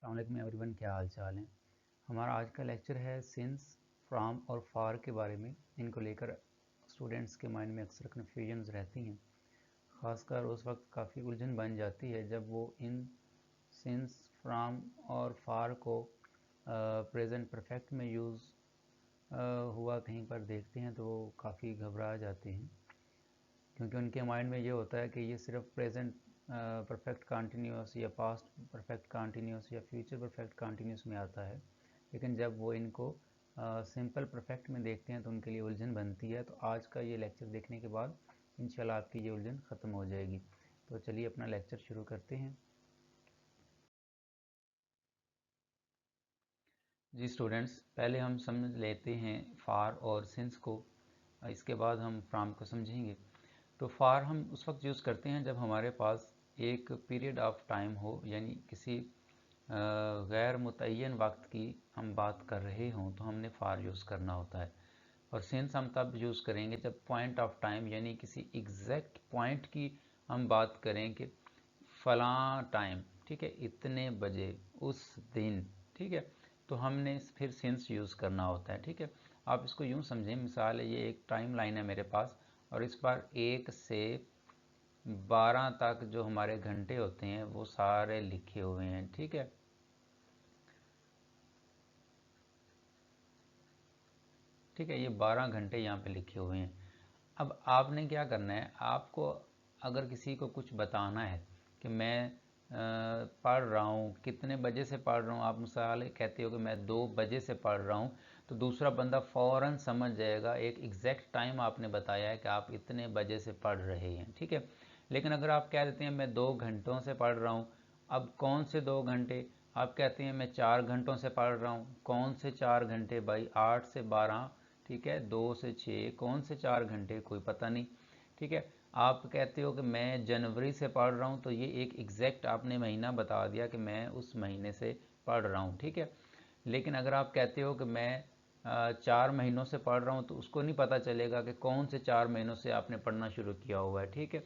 अस्सलाम वालेकुम एवरीवन, क्या हाल चाल है। हमारा आज का लेक्चर है सिंस, फ्रॉम और फार के बारे में। इनको लेकर स्टूडेंट्स के माइंड में अक्सर कन्फ्यूजन्स रहती हैं। ख़ासकर उस वक्त काफ़ी उलझन बन जाती है जब वो इन सिंस, फ्रॉम और फार को प्रेजेंट परफेक्ट में यूज़ हुआ कहीं पर देखते हैं तो वो काफ़ी घबरा जाते हैं, क्योंकि उनके माइंड में ये होता है कि ये सिर्फ प्रेजेंट परफेक्ट कंटिन्यूस या पास्ट परफेक्ट कंटिन्यूस या फ्यूचर परफेक्ट कंटिन्यूस में आता है। लेकिन जब वो इनको सिंपल परफेक्ट में देखते हैं तो उनके लिए उलझन बनती है। तो आज का ये लेक्चर देखने के बाद इंशाल्लाह आपकी ये उलझन ख़त्म हो जाएगी। तो चलिए अपना लेक्चर शुरू करते हैं। जी स्टूडेंट्स, पहले हम समझ लेते हैं फार और सिंस को, इसके बाद हम फ्रॉम को समझेंगे। तो फार हम उस वक्त यूज़ करते हैं जब हमारे पास एक पीरियड ऑफ टाइम हो, यानी किसी गैर मुतय्यन वक्त की हम बात कर रहे हों तो हमने फार यूज़ करना होता है। और सिंस हम तब यूज़ करेंगे जब पॉइंट ऑफ टाइम यानी किसी एग्जैक्ट पॉइंट की हम बात करें कि फ़लाँ टाइम, ठीक है, इतने बजे उस दिन, ठीक है, तो हमने फिर सिंस यूज़ करना होता है। ठीक है, आप इसको यूँ समझें, मिसाल है ये एक टाइम लाइन है मेरे पास और इस पर 1 से 12 तक जो हमारे घंटे होते हैं वो सारे लिखे हुए हैं। ठीक है, ठीक है, ये 12 घंटे यहाँ पे लिखे हुए हैं। अब आपने क्या करना है, आपको अगर किसी को कुछ बताना है कि मैं पढ़ रहा हूँ, कितने बजे से पढ़ रहा हूँ, आप मिसाल कहते हो कि मैं 2 बजे से पढ़ रहा हूँ, तो दूसरा बंदा फ़ौरन समझ जाएगा, एक एग्जैक्ट टाइम आपने बताया है कि आप इतने बजे से पढ़ रहे हैं। ठीक है, लेकिन अगर आप कह देते हैं मैं 2 घंटों से पढ़ रहा हूँ, अब कौन से 2 घंटे, आप कहते हैं मैं 4 घंटों से पढ़ रहा हूँ, कौन से 4 घंटे भाई, 8 से 12, ठीक है, 2 से 6, कौन से 4 घंटे, कोई पता नहीं। ठीक है, आप कहते हो कि मैं जनवरी से पढ़ रहा हूँ, तो ये एक एग्जैक्ट आपने महीना बता दिया कि मैं उस महीने से पढ़ रहा हूँ। ठीक है, लेकिन अगर आप कहते हो कि मैं 4 महीनों से पढ़ रहा हूँ, तो उसको नहीं पता चलेगा कि कौन से 4 महीनों से आपने पढ़ना शुरू किया हुआ है। ठीक है,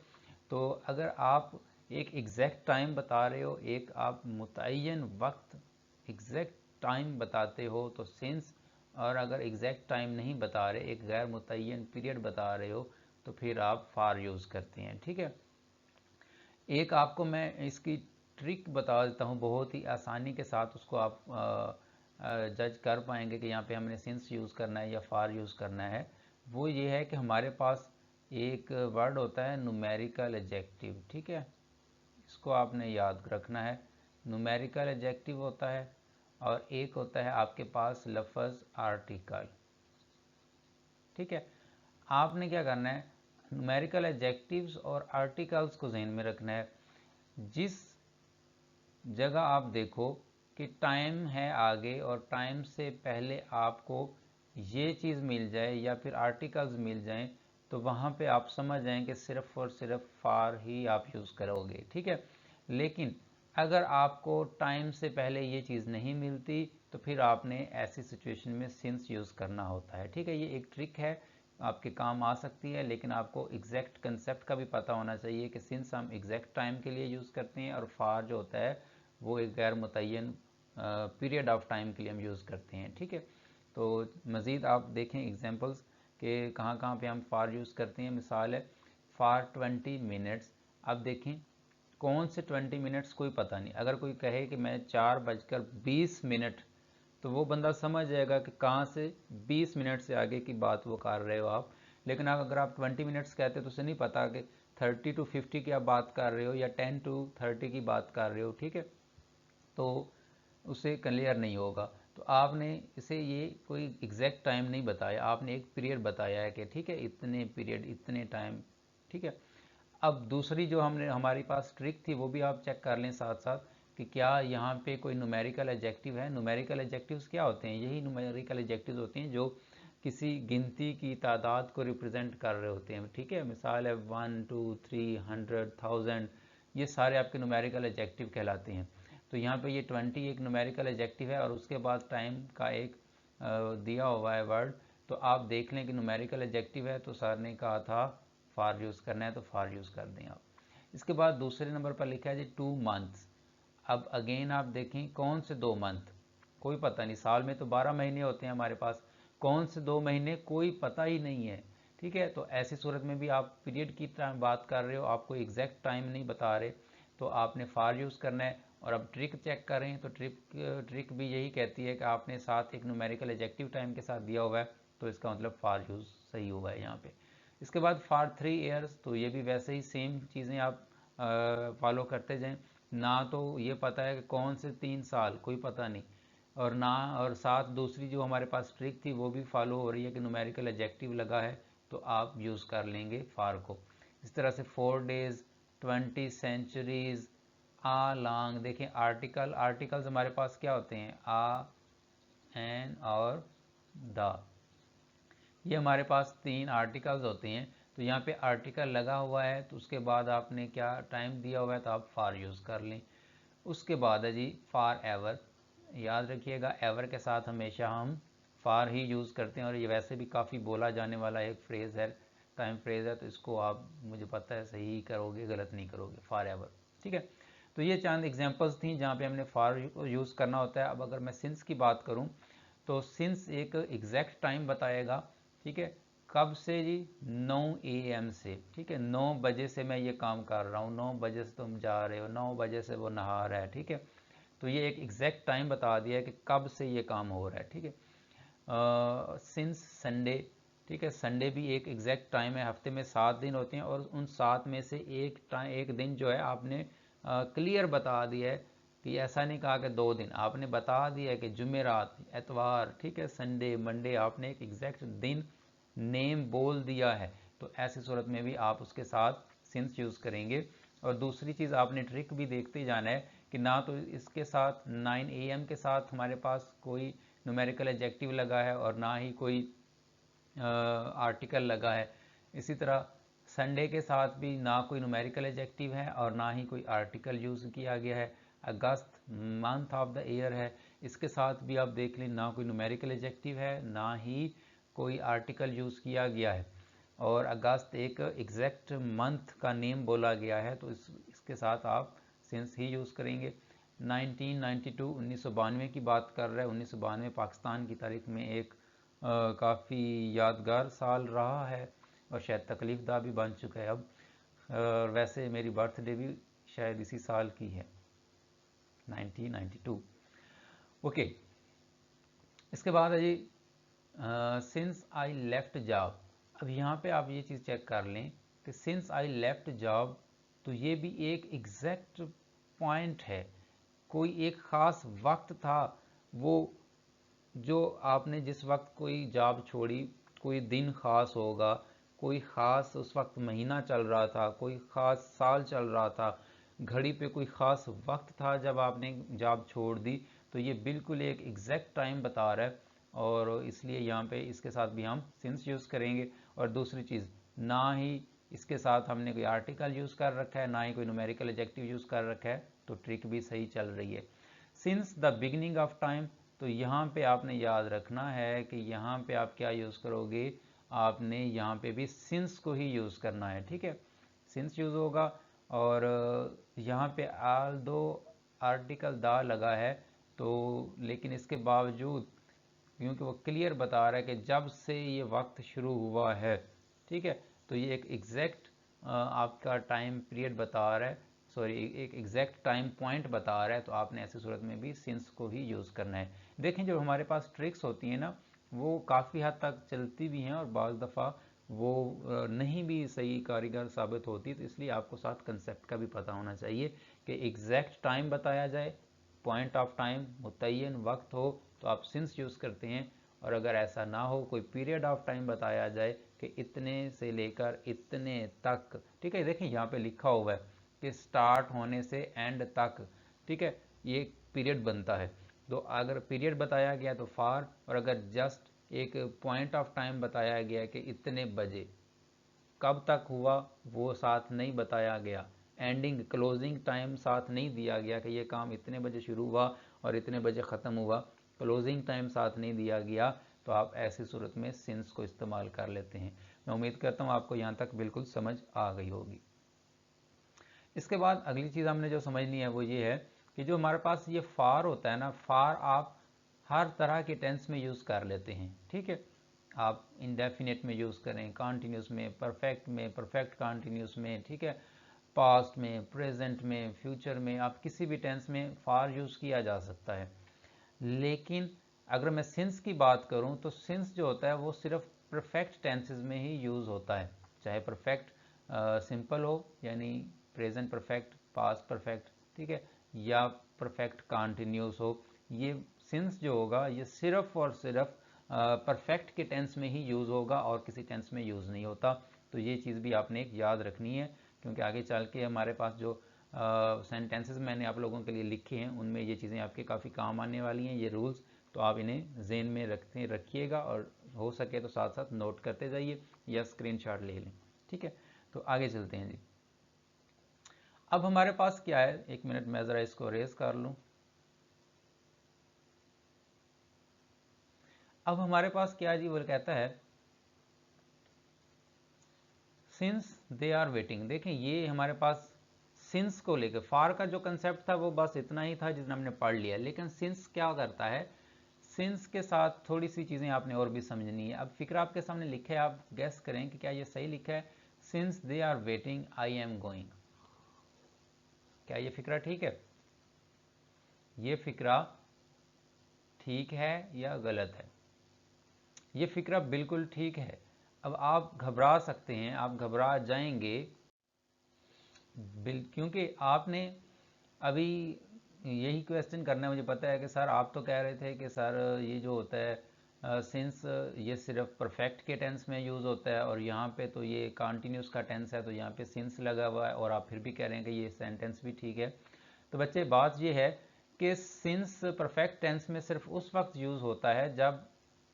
तो अगर आप एक एग्जैक्ट टाइम बता रहे हो, एक आप मुतय्यन वक्त एग्जैक्ट टाइम बताते हो तो सिंस, और अगर एग्जैक्ट टाइम नहीं बता रहे, एक गैर मुतय्यन पीरियड बता रहे हो, तो फिर आप फार यूज़ करते हैं। ठीक है, एक आपको मैं इसकी ट्रिक बता देता हूँ, बहुत ही आसानी के साथ उसको आप जज कर पाएंगे कि यहाँ पे हमने सिंस यूज़ करना है या फार यूज़ करना है। वो ये है कि हमारे पास एक वर्ड होता है न्यूमेरिकल एडजेक्टिव। ठीक है, इसको आपने याद रखना है। न्यूमेरिकल एडजेक्टिव होता है और एक होता है आपके पास लफ्ज़ आर्टिकल। ठीक है, आपने क्या करना है, न्यूमेरिकल एडजेक्टिव्स और आर्टिकल्स को जहन में रखना है। जिस जगह आप देखो कि टाइम है आगे और टाइम से पहले आपको ये चीज़ मिल जाए या फिर आर्टिकल्स मिल जाएं, तो वहाँ पे आप समझ जाएं कि सिर्फ और सिर्फ फार ही आप यूज़ करोगे। ठीक है, लेकिन अगर आपको टाइम से पहले ये चीज़ नहीं मिलती तो फिर आपने ऐसी सिचुएशन में सिंस यूज़ करना होता है। ठीक है, ये एक ट्रिक है, आपके काम आ सकती है, लेकिन आपको एग्जैक्ट कंसेप्ट का भी पता होना चाहिए कि सिंस हम एग्जैक्ट टाइम के लिए यूज़ करते हैं और फार जो होता है वो एक गैर मुतय्यन पीरियड ऑफ टाइम के लिए हम यूज़ करते हैं। ठीक है, तो मज़ीद आप देखें एग्जांपल्स कि कहाँ कहाँ पे हम फार यूज़ करते हैं। मिसाल है फार 20 मिनट्स। अब देखें कौन से 20 मिनट्स कोई पता नहीं। अगर कोई कहे कि मैं 4:20, तो वो बंदा समझ जाएगा कि कहाँ से 20 मिनट से आगे की बात वो कर रहे हो आप। लेकिन अगर आप 20 मिनट्स कहते हो तो उसे नहीं पता कि 30 to 50 की आप बात कर रहे हो या 10 to 30 की बात कर रहे हो। ठीक है, तो उसे क्लियर नहीं होगा। तो आपने इसे ये कोई एग्जैक्ट टाइम नहीं बताया, आपने एक पीरियड बताया है कि ठीक है इतने पीरियड इतने टाइम। ठीक है, अब दूसरी जो हमने हमारे पास ट्रिक थी वो भी आप चेक कर लें साथ साथ कि क्या यहाँ पे कोई न्यूमेरिकल एडजेक्टिव है। न्यूमेरिकल एडजेक्टिव्स क्या होते हैं, यही न्यूमेरिकल एडजेक्टिव्स होते हैं जो किसी गिनती की तादाद को रिप्रेजेंट कर रहे होते हैं। ठीक है, मिसाल है 1 2 3 100 1000, ये सारे आपके न्यूमेरिकल एडजेक्टिव कहलाते हैं। तो यहाँ पे ये 20 एक न्यूमेरिकल एडजेक्टिव है और उसके बाद टाइम का एक दिया हुआ है वर्ड। तो आप देख लें कि न्यूमेरिकल एडजेक्टिव है तो सर ने कहा था फार यूज़ करना है, तो फार यूज़ कर दें आप। इसके बाद दूसरे नंबर पर लिखा है जी 2 मंथ्स। अब अगेन आप देखें कौन से 2 मंथ, कोई पता नहीं, साल में तो 12 महीने होते हैं हमारे पास, कौन से 2 महीने कोई पता ही नहीं है। ठीक है, तो ऐसी सूरत में भी आप पीरियड की बात कर रहे हो, आपको एग्जैक्ट टाइम नहीं बता रहे, तो आपने फार यूज़ करना है। और अब ट्रिक चेक करें तो ट्रिक भी यही कहती है कि आपने साथ एक न्यूमेरिकल एडजेक्टिव टाइम के साथ दिया हुआ है, तो इसका मतलब फार यूज़ सही हुआ है यहाँ पे। इसके बाद फार 3 ईयर्स, तो ये भी वैसे ही सेम चीज़ें आप फॉलो करते जाएं। ना तो ये पता है कि कौन से 3 साल, कोई पता नहीं, और ना, और साथ दूसरी जो हमारे पास ट्रिक थी वो भी फॉलो हो रही है कि न्यूमेरिकल एडजेक्टिव लगा है तो आप यूज़ कर लेंगे फार को। इस तरह से 4 डेज, 20 सेंचुरीज, आ लॉन्ग। देखें आर्टिकल्स हमारे पास क्या होते हैं, आ, एन और द, ये हमारे पास 3 आर्टिकल्स होते हैं। तो यहाँ पे आर्टिकल लगा हुआ है तो उसके बाद आपने क्या टाइम दिया हुआ है तो आप फार यूज़ कर लें। उसके बाद है जी फार एवर, याद रखिएगा एवर के साथ हमेशा हम फार ही यूज़ करते हैं, और ये वैसे भी काफ़ी बोला जाने वाला एक फ्रेज़ है, टाइम फ्रेज़ है, तो इसको आप, मुझे पता है, सही करोगे, गलत नहीं करोगे, फार एवर। ठीक है, तो ये चंद एग्जांपल्स थी जहाँ पे हमने फार यूज़ करना होता है। अब अगर मैं सिंस की बात करूँ तो सिंस एक एग्जैक्ट टाइम बताएगा। ठीक है, कब से जी, 9 AM से। ठीक है, 9 बजे से मैं ये काम कर रहा हूँ, 9 बजे से तुम जा रहे हो, 9 बजे से वो नहा रहा है। ठीक है, तो ये एक एग्जैक्ट टाइम बता दिया है कि कब से ये काम हो रहा है। ठीक है, सिंस संडे। ठीक है, संडे भी एक एग्जैक्ट टाइम है, हफ्ते में 7 दिन होते हैं और उन 7 में से एक दिन जो है आपने क्लियर बता दिया है कि ऐसा नहीं कहा कि 2 दिन, आपने बता दिया है कि जुमेरात, एतवार, ठीक है, संडे, मंडे, आपने एक एग्जैक्ट दिन नेम बोल दिया है। तो ऐसी सूरत में भी आप उसके साथ सिंस यूज़ करेंगे। और दूसरी चीज़ आपने ट्रिक भी देखते जाना है कि ना तो इसके साथ 9 AM के साथ हमारे पास कोई न्यूमेरिकल एडजेक्टिव लगा है और ना ही कोई आर्टिकल लगा है। इसी तरह संडे के साथ भी ना कोई न्यूमेरिकल एडजेक्टिव है और ना ही कोई आर्टिकल यूज़ किया गया है। अगस्त मंथ ऑफ द ईयर है, इसके साथ भी आप देख लें ना कोई न्यूमेरिकल एडजेक्टिव है ना ही कोई आर्टिकल यूज़ किया गया है, और अगस्त एक एग्जैक्ट मंथ का नेम बोला गया है, तो इसके साथ आप सिंस ही यूज़ करेंगे। 1992 1992 की बात कर रहा है। 1992 पाकिस्तान की तारीख में एक काफ़ी यादगार साल रहा है और शायद तकलीफ़दा भी बन चुका है अब। वैसे मेरी बर्थडे भी शायद इसी साल की है, 1992। ओके, इसके बाद है जी सिंस आई लेफ्ट जॉब। अब यहाँ पे आप ये चीज़ चेक कर लें कि सिंस आई लेफ्ट जॉब, तो ये भी एक एग्जैक्ट पॉइंट है, कोई एक ख़ास वक्त था, वो जो आपने जिस वक्त कोई जॉब छोड़ी, कोई दिन ख़ास होगा, कोई ख़ास उस वक्त महीना चल रहा था, कोई ख़ास साल चल रहा था, घड़ी पे कोई ख़ास वक्त था जब आपने जॉब छोड़ दी, तो ये बिल्कुल एक एग्जैक्ट टाइम बता रहा है, और इसलिए यहाँ पे इसके साथ भी हम सिंस यूज़ करेंगे। और दूसरी चीज़, ना ही इसके साथ हमने कोई आर्टिकल यूज़ कर रखा है, ना ही कोई न्यूमेरिकल एडजेक्टिव यूज़ कर रखा है, तो ट्रिक भी सही चल रही है। Since the beginning of time, तो यहाँ पे आपने याद रखना है कि यहाँ पे आप क्या यूज़ करोगे, आपने यहाँ पे भी सिंस को ही यूज़ करना है। ठीक है, सिंस यूज़ होगा, और यहाँ पे आल दो आर्टिकल दा लगा है, तो लेकिन इसके बावजूद क्योंकि वो क्लियर बता रहा है कि जब से ये वक्त शुरू हुआ है, ठीक है, तो ये एक एग्जैक्ट आपका टाइम पीरियड बता रहा है, सॉरी एक एग्जैक्ट टाइम पॉइंट बता रहा है, तो आपने ऐसी सूरत में भी सिंस को ही यूज़ करना है। देखें, जो हमारे पास ट्रिक्स होती हैं ना, वो काफ़ी हद तक चलती भी हैं और बाज़ दफ़ा वो नहीं भी सही कारीगर साबित होती, तो इसलिए आपको साथ कंसेप्ट का भी पता होना चाहिए कि एग्जैक्ट टाइम बताया जाए, पॉइंट ऑफ टाइम, मुतय्यन वक्त हो, तो आप सिंस यूज़ करते हैं, और अगर ऐसा ना हो, कोई पीरियड ऑफ टाइम बताया जाए कि इतने से लेकर इतने तक, ठीक है, देखिए यहाँ पे लिखा हुआ है कि स्टार्ट होने से एंड तक, ठीक है, ये पीरियड बनता है, तो अगर पीरियड बताया गया तो फार, और अगर जस्ट एक पॉइंट ऑफ टाइम बताया गया कि इतने बजे, कब तक हुआ वो साथ नहीं बताया गया, एंडिंग क्लोजिंग टाइम साथ नहीं दिया गया कि ये काम इतने बजे शुरू हुआ और इतने बजे ख़त्म हुआ, क्लोजिंग टाइम साथ नहीं दिया गया, तो आप ऐसी सूरत में सिंस को इस्तेमाल कर लेते हैं। मैं उम्मीद करता हूँ आपको यहाँ तक बिल्कुल समझ आ गई होगी। इसके बाद अगली चीज़ हमने जो समझनी है वो ये है कि जो हमारे पास ये फार होता है ना, फार आप हर तरह के टेंस में यूज़ कर लेते हैं, ठीक है। आप इंडेफिनिट में यूज़ करें, कॉन्टिन्यूस में, परफेक्ट कॉन्टिन्यूस में, ठीक है, पास्ट में, प्रेजेंट में, फ्यूचर में, आप किसी भी टेंस में फार यूज़ किया जा सकता है। लेकिन अगर मैं सिंस की बात करूं तो सिंस जो होता है वो सिर्फ परफेक्ट टेंसेस में ही यूज़ होता है, चाहे परफेक्ट सिंपल हो यानी प्रेजेंट परफेक्ट, पास्ट परफेक्ट, ठीक है, या परफेक्ट कॉन्टिन्यूस हो। ये सिंस जो होगा ये सिर्फ और सिर्फ परफेक्ट के टेंस में ही यूज़ होगा और किसी टेंस में यूज़ नहीं होता। तो ये चीज़ भी आपने एक याद रखनी है, क्योंकि आगे चल के हमारे पास जो सेंटेंसेस मैंने आप लोगों के लिए लिखे हैं उनमें ये चीज़ें आपके काफ़ी काम आने वाली हैं, ये रूल्स। तो आप इन्हें ज़हन में रखिएगा और हो सके तो साथ साथ नोट करते जाइए या स्क्रीनशॉट ले लें, ठीक है। तो आगे चलते हैं जी। अब हमारे पास क्या है, एक मिनट मैं ज़रा इसको रेज कर लूँ। अब हमारे पास क्या है जी, वो कहता है सिंस दे आर वेटिंग। देखें ये हमारे पास सिंस को लेकर फार का जो कंसेप्ट था वो बस इतना ही था जितना हमने पढ़ लिया, लेकिन सिंस क्या करता है, सिंस के साथ थोड़ी सी चीज़ें आपने और भी समझनी है। अब फिक्र आपके सामने लिखा है, आप गेस करें कि क्या ये सही लिखा है। Since they are waiting I am going, क्या ये फिक्रा ठीक है? ये फिक्रा ठीक है या गलत है? ये फिक्रा बिल्कुल ठीक है। अब आप घबरा सकते हैं, आप घबरा जाएंगे क्योंकि आपने अभी यही क्वेश्चन करना है, मुझे पता है कि सर आप तो कह रहे थे कि सर ये जो होता है सिंस ये सिर्फ परफेक्ट के टेंस में यूज़ होता है और यहाँ पे तो ये कॉन्टिन्यूस का टेंस है तो यहाँ पे सिंस लगा हुआ है, और आप फिर भी कह रहे हैं कि ये सेंटेंस भी ठीक है। तो बच्चे बात ये है कि सिंस परफेक्ट टेंस में सिर्फ उस वक्त यूज़ होता है जब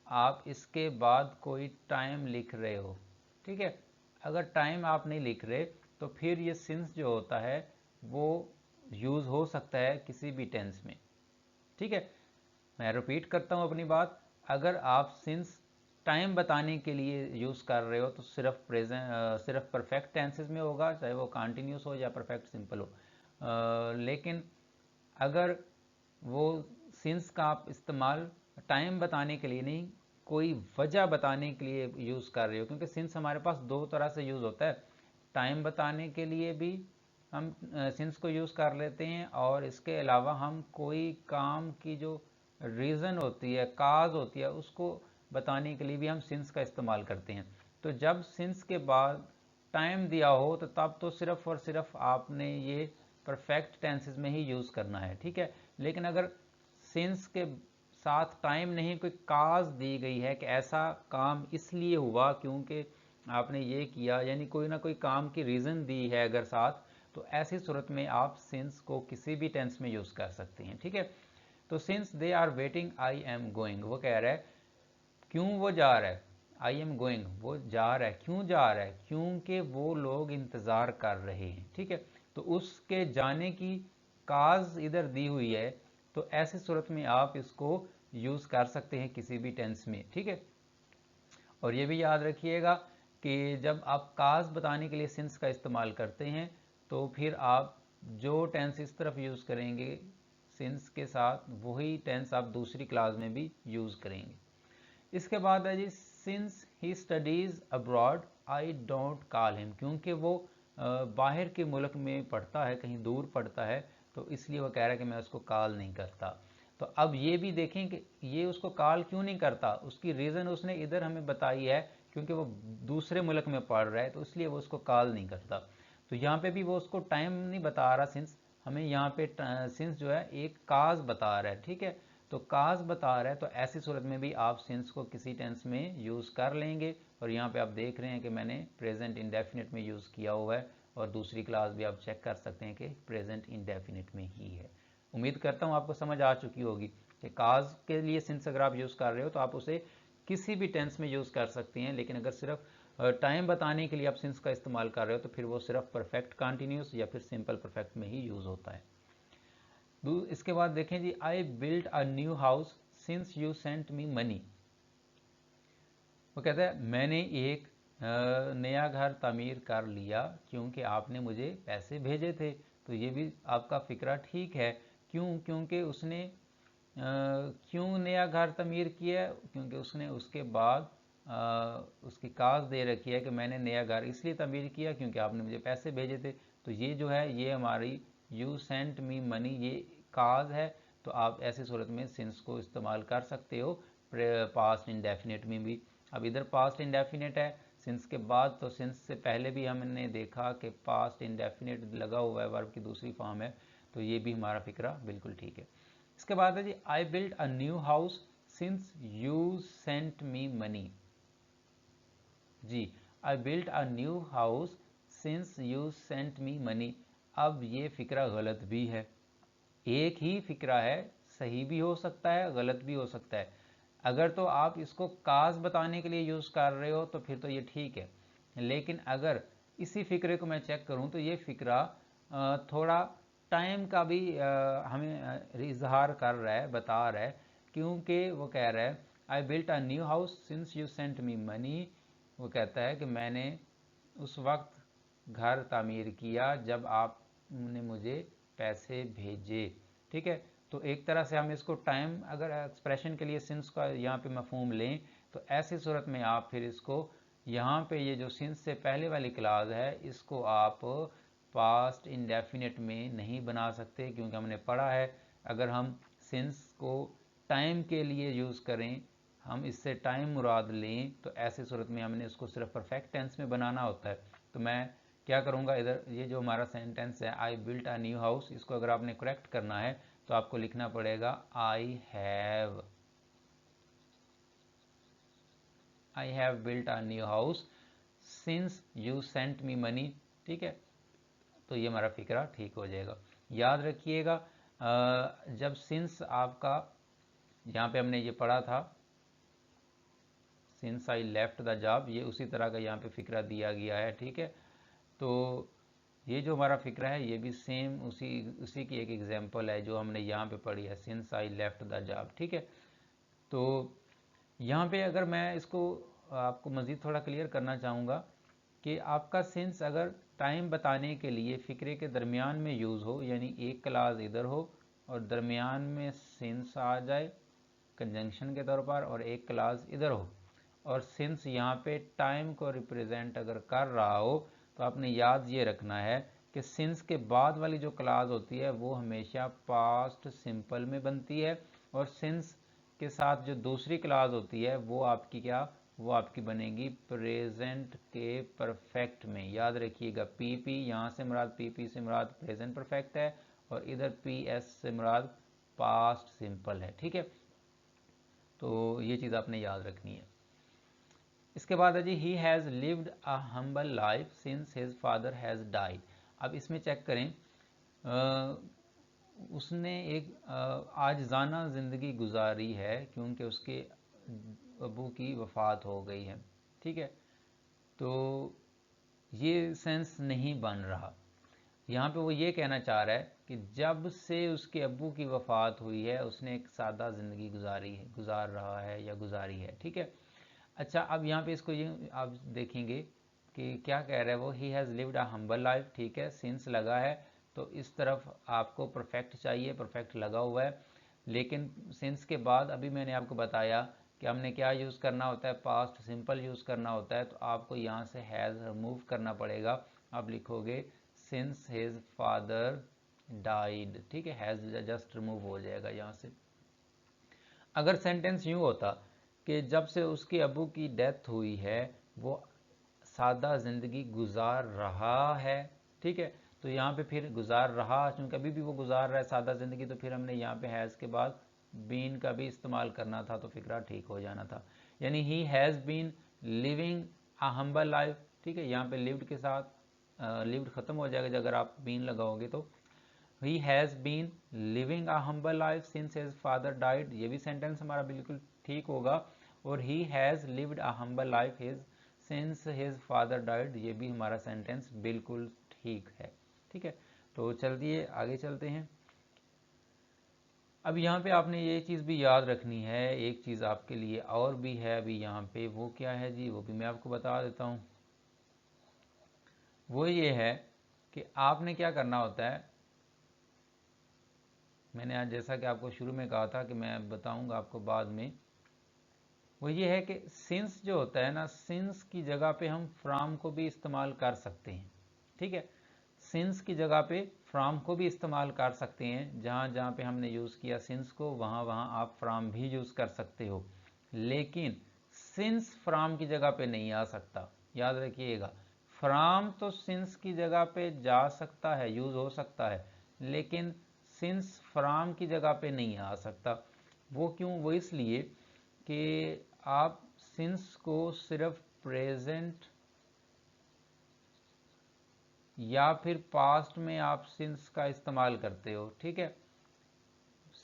आप इसके बाद कोई टाइम लिख रहे हो, ठीक है। अगर टाइम आप नहीं लिख रहे तो फिर ये सिंस जो होता है वो यूज़ हो सकता है किसी भी टेंस में, ठीक है। मैं रिपीट करता हूँ अपनी बात, अगर आप सिंस टाइम बताने के लिए यूज़ कर रहे हो तो सिर्फ सिर्फ परफेक्ट टेंसेस में होगा, चाहे वो कॉन्टिन्यूस हो या परफेक्ट सिंपल हो। लेकिन अगर वो सिंस का आप इस्तेमाल टाइम बताने के लिए नहीं, कोई वजह बताने के लिए यूज़ कर रहे हो, क्योंकि सिंस हमारे पास दो तरह से यूज़ होता है। टाइम बताने के लिए भी हम सिंस को यूज़ कर लेते हैं, और इसके अलावा हम कोई काम की जो रीज़न होती है, काज होती है, उसको बताने के लिए भी हम सिंस का इस्तेमाल करते हैं। तो जब सिंस के बाद टाइम दिया हो तो तब तो सिर्फ और सिर्फ आपने ये परफेक्ट टेंसेस में ही यूज़ करना है, ठीक है। लेकिन अगर सिंस के साथ टाइम नहीं, कोई काज दी गई है कि ऐसा काम इसलिए हुआ क्योंकि आपने ये किया, यानी कोई ना कोई काम की रीज़न दी है अगर साथ, तो ऐसी सूरत में आप सिंस को किसी भी टेंस में यूज़ कर सकते हैं, ठीक है। तो since they are waiting I am going, वो कह रहा है क्यों वो जा रहा है, आई एम गोइंग वो जा रहा है, क्यों जा रहा है, क्योंकि वो लोग इंतज़ार कर रहे हैं, ठीक है। तो उसके जाने की काज इधर दी हुई है, तो ऐसी सूरत में आप इसको यूज़ कर सकते हैं किसी भी टेंस में, ठीक है। और ये भी याद रखिएगा कि जब आप काज बताने के लिए सिंस का इस्तेमाल करते हैं तो फिर आप जो टेंस इस तरफ यूज़ करेंगे सिंस के साथ, वही टेंस आप दूसरी क्लास में भी यूज़ करेंगे। इसके बाद है जी, since he studies abroad I don't call him, क्योंकि वो बाहर के मुल्क में पढ़ता है, कहीं दूर पढ़ता है, तो इसलिए वो कह रहा है कि मैं उसको कॉल नहीं करता। तो अब ये भी देखें कि ये उसको कॉल क्यों नहीं करता, उसकी रीज़न उसने इधर हमें बताई है, क्योंकि वो दूसरे मुल्क में पढ़ रहा है तो इसलिए वो उसको कॉल नहीं करता। तो यहाँ पे भी वो उसको टाइम नहीं बता रहा सिंस, हमें यहाँ पे सिंस जो है एक काज बता रहा है, ठीक है। तो काज बता रहा है, तो ऐसी सूरत में भी आप सिंस को किसी टेंस में यूज़ कर लेंगे। और यहाँ पे आप देख रहे हैं कि मैंने प्रेजेंट इंडेफिनिट में यूज़ किया हुआ है, और दूसरी क्लास भी आप चेक कर सकते हैं कि प्रेजेंट इंडेफिनिट में ही है। उम्मीद करता हूँ आपको समझ आ चुकी होगी कि काज के लिए सिंस अगर आप यूज़ कर रहे हो तो आप उसे किसी भी टेंस में यूज़ कर सकते हैं, लेकिन अगर सिर्फ टाइम बताने के लिए आप सिंस का इस्तेमाल कर रहे हो तो फिर वो सिर्फ परफेक्ट कॉन्टीन्यूस या फिर सिंपल परफेक्ट में ही यूज़ होता है। इसके बाद देखें जी, I build a new house since you sent me money. वो कहता है मैंने एक नया घर तामीर कर लिया क्योंकि आपने मुझे पैसे भेजे थे। तो ये भी आपका फिक्रा ठीक है क्यों? क्योंकि उसने क्यों नया घर तमीर किया है? क्योंकि उसने उसके बाद उसकी काज दे रखी है कि मैंने नया घर इसलिए तमीर किया क्योंकि आपने मुझे पैसे भेजे थे। तो ये जो है ये हमारी यू सेंट मी मनी ये काज है। तो आप ऐसी सूरत में सिंस को इस्तेमाल कर सकते हो पास्ट इंडेफिनिट में भी। अब इधर पास्ट इंडेफिनिट है सिंस के बाद, तो सिंस से पहले भी हमने देखा कि पास्ट इंडेफिनिट लगा हुआ है, वर्ब की दूसरी फॉर्म है। तो ये भी हमारा फिक्रा बिल्कुल ठीक है। इसके बाद है जी I built a new house since you sent me money. जी I built a new house since you sent me money. अब ये फिक्रा गलत भी है। एक ही फिक्रा है, सही भी हो सकता है गलत भी हो सकता है। अगर तो आप इसको काज बताने के लिए यूज़ कर रहे हो तो फिर तो ये ठीक है, लेकिन अगर इसी फिक्रे को मैं चेक करूं तो ये फिक्रा थोड़ा टाइम का भी हमें इजहार कर रहा है, बता रहा है। क्योंकि वो कह रहा है आई built a new house since you sent me money. वो कहता है कि मैंने उस वक्त घर तामीर किया जब आपने मुझे पैसे भेजे। ठीक है, तो एक तरह से हम इसको टाइम अगर एक्सप्रेशन के लिए सिंस का यहाँ पे मफहूम लें तो ऐसी सूरत में आप फिर इसको यहाँ पे ये जो सिंस से पहले वाली क्लास है इसको आप पास्ट इंडेफिनिट में नहीं बना सकते, क्योंकि हमने पढ़ा है अगर हम सिंस को टाइम के लिए यूज़ करें, हम इससे टाइम मुराद लें, तो ऐसी सूरत में हमने इसको सिर्फ परफेक्ट टेंस में बनाना होता है। तो मैं क्या करूँगा, इधर ये जो हमारा सेंटेंस है आई बिल्ट अ न्यू हाउस, इसको अगर आपने करेक्ट करना है तो आपको लिखना पड़ेगा I have built a new house since you sent me money. ठीक है, तो ये हमारा फिक्रा ठीक हो जाएगा। याद रखिएगा जब सिंस आपका यहाँ पे हमने ये पढ़ा था since I left the job, ये उसी तरह का यहाँ पे फिक्रा दिया गया है। ठीक है, तो ये जो हमारा फिक्रा है ये भी सेम उसी की एक एग्जांपल है जो हमने यहाँ पे पढ़ी है, since I left the job. ठीक है, तो यहाँ पे अगर मैं इसको आपको मज़ीद थोड़ा क्लियर करना चाहूँगा कि आपका सिंस अगर टाइम बताने के लिए फ़िक्रे के दरमियान में यूज़ हो, यानी एक क्लास इधर हो और दरमियान में सिंस आ जाए कंजंक्शन के तौर पर, और एक क्लास इधर हो और सिंस यहाँ पे टाइम को रिप्रेजेंट अगर कर रहा हो, तो आपने याद ये रखना है कि सिंस के बाद वाली जो क्लास होती है वो हमेशा पास्ट सिंपल में बनती है, और सिंस के साथ जो दूसरी क्लास होती है वो आपकी वो आपकी बनेगी प्रेजेंट के परफेक्ट में। याद रखिएगा पीपी, यहाँ से मुराद पीपी से मुराद प्रेजेंट परफेक्ट है और इधर पीएस से मुराद पास्ट सिंपल है। ठीक है, तो ये चीज़ आपने याद रखनी है। इसके बाद है जी he has lived a humble life since his father has died. अब इसमें चेक करें उसने एक आजिज़ाना ज़िंदगी गुजारी है क्योंकि उसके अबू की वफ़ात हो गई है। ठीक है, तो ये सेंस नहीं बन रहा। यहाँ पे वो ये कहना चाह रहा है कि जब से उसके अब्बू की वफ़ात हुई है उसने एक सादा ज़िंदगी गुजार रहा है या गुजारी है। ठीक है, अच्छा अब यहाँ पे इसको ये आप देखेंगे कि क्या कह रहा है वो, ही has lived a humble life. ठीक है, सिंस लगा है तो इस तरफ आपको परफेक्ट चाहिए, परफेक्ट लगा हुआ है, लेकिन सिंस के बाद अभी मैंने आपको बताया कि हमने क्या यूज़ करना होता है, पास्ट सिंपल यूज़ करना होता है। तो आपको यहाँ से हैज़ रिमूव करना पड़ेगा। आप लिखोगे सिंस हिज फादर डाइड। ठीक है, हैज़ जस्ट रिमूव हो जाएगा यहाँ से। अगर सेंटेंस यूँ होता कि जब से उसके अबू की डेथ हुई है वो सादा ज़िंदगी गुजार रहा है। ठीक है, तो यहाँ पे फिर गुजार रहा, क्योंकि अभी भी वो गुजार रहा है सादा ज़िंदगी, तो फिर हमने यहाँ पे हैज़ के बाद बीन का भी इस्तेमाल करना था, तो फिक्रा ठीक हो जाना था। यानी he has been living a humble life. ठीक है, यहाँ पे लिव्ड के साथ लिव्ड ख़त्म हो जाएगा अगर आप बीन लगाओगे तो। He has been living a humble life since his father died, ये भी सेंटेंस हमारा बिल्कुल ठीक होगा। और he has lived a humble life since his father died, ये भी हमारा सेंटेंस बिल्कुल ठीक है। ठीक है, तो चलिए आगे चलते हैं। अब यहाँ पे आपने ये चीज़ भी याद रखनी है, एक चीज़ आपके लिए और भी है अभी यहाँ पे, वो क्या है जी, वो भी मैं आपको बता देता हूँ। वो ये है कि आपने क्या करना होता है, मैंने आज जैसा कि आपको शुरू में कहा था कि मैं बताऊंगा आपको बाद में, वो ये है कि सिंस जो होता है ना, सिंस की जगह पे हम फ्रॉम को भी इस्तेमाल कर सकते हैं। ठीक है, सिंस की जगह पे फ्रॉम को भी इस्तेमाल कर सकते हैं। जहाँ जहाँ पे हमने यूज़ किया सिंस को, वहाँ वहाँ आप फ्रॉम भी यूज़ कर सकते हो, लेकिन सिंस फ्रॉम की जगह पे नहीं आ सकता। याद रखिएगा, फ्रॉम तो सिंस की जगह पे जा सकता है, यूज़ हो सकता है, लेकिन सिंस फ्रॉम की जगह पे नहीं आ सकता। वो क्यों? वो इसलिए कि आप सिंस को सिर्फ प्रेजेंट या फिर पास्ट में आप सिंस का इस्तेमाल करते हो। ठीक है,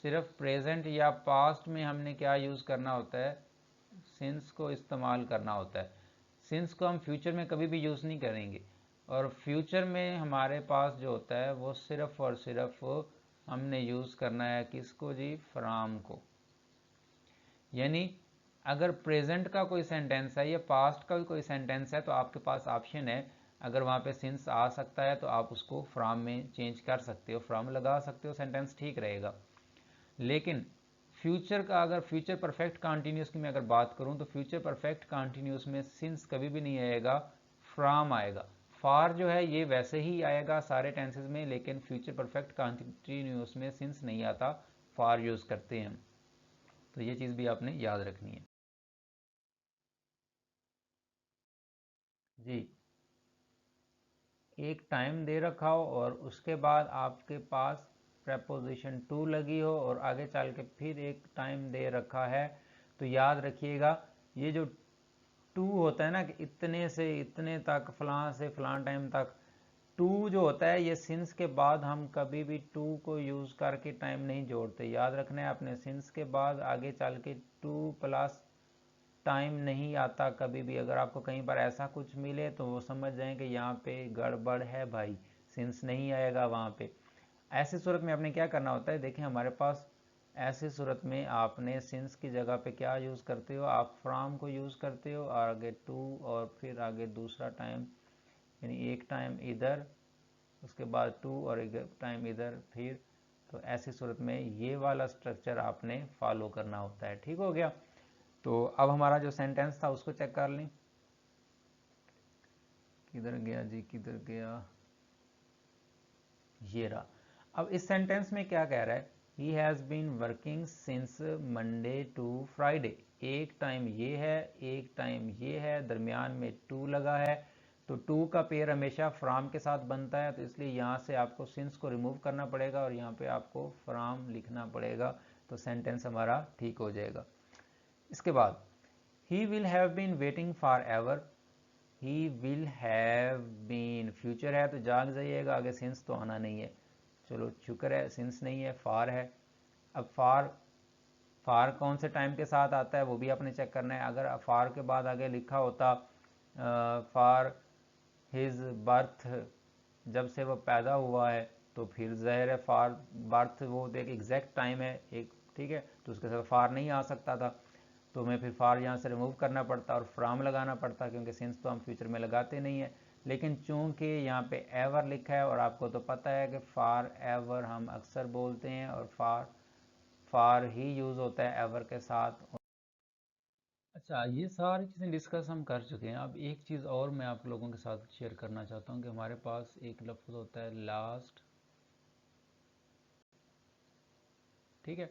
सिर्फ प्रेजेंट या पास्ट में हमने क्या यूज़ करना होता है, सिंस को इस्तेमाल करना होता है। सिंस को हम फ्यूचर में कभी भी यूज़ नहीं करेंगे, और फ्यूचर में हमारे पास जो होता है वो सिर्फ और सिर्फ हमने यूज़ करना है किसको जी, फ्रॉम को। यानी अगर प्रेजेंट का कोई सेंटेंस है या पास्ट का भी कोई सेंटेंस है तो आपके पास ऑप्शन है, अगर वहाँ पे सिंस आ सकता है तो आप उसको फ्रॉम में चेंज कर सकते हो, फ्रॉम लगा सकते हो, सेंटेंस ठीक रहेगा। लेकिन फ्यूचर का, अगर फ्यूचर परफेक्ट कंटिन्यूस की मैं अगर बात करूं तो फ्यूचर परफेक्ट कंटिन्यूस में सिंस कभी भी नहीं आएगा, फ्रॉम आएगा। फार जो है ये वैसे ही आएगा सारे टेंसेस में, लेकिन फ्यूचर परफेक्ट कंटिन्यूस में सिंस नहीं आता, फार यूज़ करते हैं हम। तो ये चीज़ भी आपने याद रखनी है जी। एक टाइम दे रखा हो और उसके बाद आपके पास प्रपोजिशन टू लगी हो और आगे चल के फिर एक टाइम दे रखा है, तो याद रखिएगा ये जो टू होता है ना कि इतने से इतने तक, फलां से फलां टाइम तक, टू जो होता है ये सिंस के बाद हम कभी भी टू को यूज़ करके टाइम नहीं जोड़ते। याद रखना है आपने, सिंस के बाद आगे चल के टू प्लस टाइम नहीं आता कभी भी। अगर आपको कहीं पर ऐसा कुछ मिले तो वो समझ जाएं कि यहाँ पे गड़बड़ है भाई, सिंस नहीं आएगा वहाँ पे। ऐसी सूरत में आपने क्या करना होता है, देखें हमारे पास ऐसी सूरत में आपने सिंस की जगह पे क्या यूज़ करते हो, आप फ्रॉम को यूज़ करते हो, और आगे टू और फिर आगे दूसरा टाइम, यानी एक टाइम इधर, उसके बाद टू और एक टाइम इधर फिर। तो ऐसी सूरत में ये वाला स्ट्रक्चर आपने फॉलो करना होता है। ठीक हो गया? तो अब हमारा जो सेंटेंस था उसको चेक कर लें, किधर गया जी, किधर गया, ये रहा। अब इस सेंटेंस में क्या कह रहा है, he has been working since Monday to Friday. एक टाइम ये है, एक टाइम ये है, दरमियान में टू लगा है। तो टू का पेयर हमेशा फ्राम के साथ बनता है, तो इसलिए यहाँ से आपको सिंस को रिमूव करना पड़ेगा और यहाँ पे आपको फ्राम लिखना पड़ेगा, तो सेंटेंस हमारा ठीक हो जाएगा। इसके बाद he will have been waiting forever, he will have been future है तो जाग जाइएगा, आगे सिंस तो आना नहीं है। चलो शुक्र है सिंस नहीं है, फार है। अब फार, फार कौन से टाइम के साथ आता है वो भी आपने चेक करना है। अगर फार के बाद आगे लिखा होता फार हिज बर्थ, जब से वो पैदा हुआ है, तो फिर ज़ाहिर है फार बर्थ वो एक एग्जैक्ट टाइम है एक, ठीक है, तो उसके साथ फार नहीं आ सकता था, तो मैं फिर फार यहाँ से रिमूव करना पड़ता और फ्राम लगाना पड़ता, क्योंकि सिंस तो हम फ्यूचर में लगाते नहीं है। लेकिन चूंकि यहाँ पे एवर लिखा है और आपको तो पता है कि फार एवर हम अक्सर बोलते हैं, और फार फार ही यूज़ होता है एवर के साथ। अच्छा, ये सारी चीज़ें डिस्कस हम कर चुके हैं। अब एक चीज़ और मैं आप लोगों के साथ शेयर करना चाहता हूँ कि हमारे पास एक लफ्ज़ होता है लास्ट, ठीक है,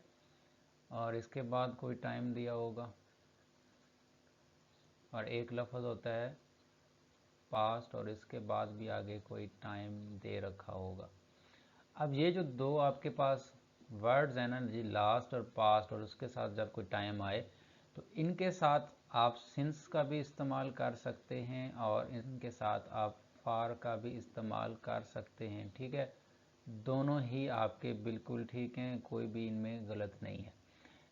और इसके बाद कोई टाइम दिया होगा, और एक लफ्ज़ होता है पास्ट और इसके बाद भी आगे कोई टाइम दे रखा होगा। अब ये जो दो आपके पास वर्ड्स हैं ना जी, लास्ट और पास्ट, और उसके साथ जब कोई टाइम आए तो इनके साथ आप सिंस का भी इस्तेमाल कर सकते हैं और इनके साथ आप फार का भी इस्तेमाल कर सकते हैं। ठीक है, दोनों ही आपके बिल्कुल ठीक हैं, कोई भी इनमें गलत नहीं है।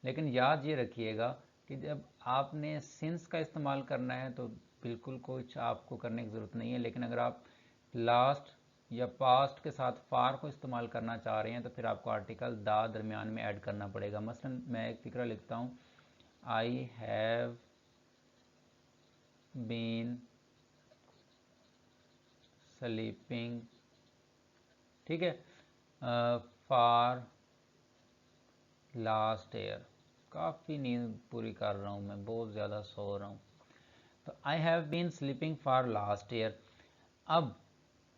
लेकिन याद ये रखिएगा कि जब आपने सिंस का इस्तेमाल करना है तो बिल्कुल कुछ आपको करने की ज़रूरत नहीं है। लेकिन अगर आप लास्ट या पास्ट के साथ फार को इस्तेमाल करना चाह रहे हैं तो फिर आपको आर्टिकल दा दरमियान में ऐड करना पड़ेगा। मसलन मैं एक फिक्रा लिखता हूँ, आई हैव बीन स्लीपिंग, ठीक है, फॉर लास्ट ईयर। काफ़ी नींद पूरी कर रहा हूँ मैं, बहुत ज़्यादा सो रहा हूँ। तो I have been sleeping for last year. अब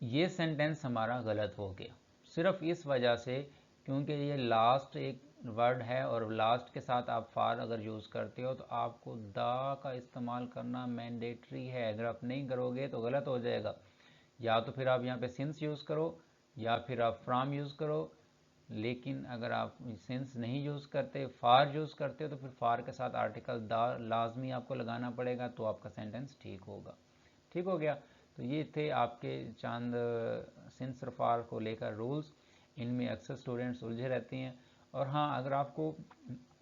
ये सेंटेंस हमारा गलत हो गया सिर्फ इस वजह से क्योंकि ये लास्ट एक वर्ड है और लास्ट के साथ आप फार अगर यूज़ करते हो तो आपको दा का इस्तेमाल करना मैंडेटरी है। अगर आप नहीं करोगे तो गलत हो जाएगा। या तो फिर आप यहाँ पे सिंस यूज़ करो या फिर आप फ्रॉम यूज़ करो, लेकिन अगर आप सिंस नहीं यूज़ करते, फार यूज़ करते हो, तो फिर फार के साथ आर्टिकल दा लाजमी आपको लगाना पड़ेगा, तो आपका सेंटेंस ठीक होगा। ठीक हो गया। तो ये थे आपके चंद सिंस और फार को लेकर रूल्स। इनमें अक्सर स्टूडेंट्स उलझे रहते हैं। और हाँ, अगर आपको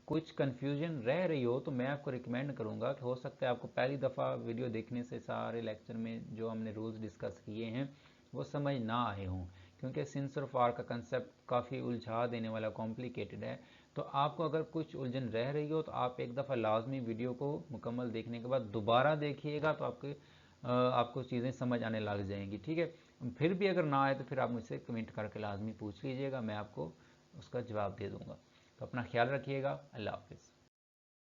कुछ कन्फ्यूजन रह रही हो तो मैं आपको रिकमेंड करूँगा कि हो सकता है आपको पहली दफ़ा वीडियो देखने से सारे लेक्चर में जो हमने रूल्स डिस्कस किए हैं वो समझ ना आए हों, क्योंकि सिंस और फार का कंसेप्ट काफ़ी उलझा देने वाला, कॉम्प्लिकेटेड है। तो आपको अगर कुछ उलझन रह रही हो तो आप एक दफ़ा लाजमी वीडियो को मुकम्मल देखने के बाद दोबारा देखिएगा, तो आपको चीज़ें समझ आने लग जाएंगी। ठीक है, फिर भी अगर ना आए तो फिर आप मुझसे कमेंट करके लाजमी पूछ लीजिएगा, मैं आपको उसका जवाब दे दूँगा। तो अपना ख्याल रखिएगा। अल्लाह हाफिज़।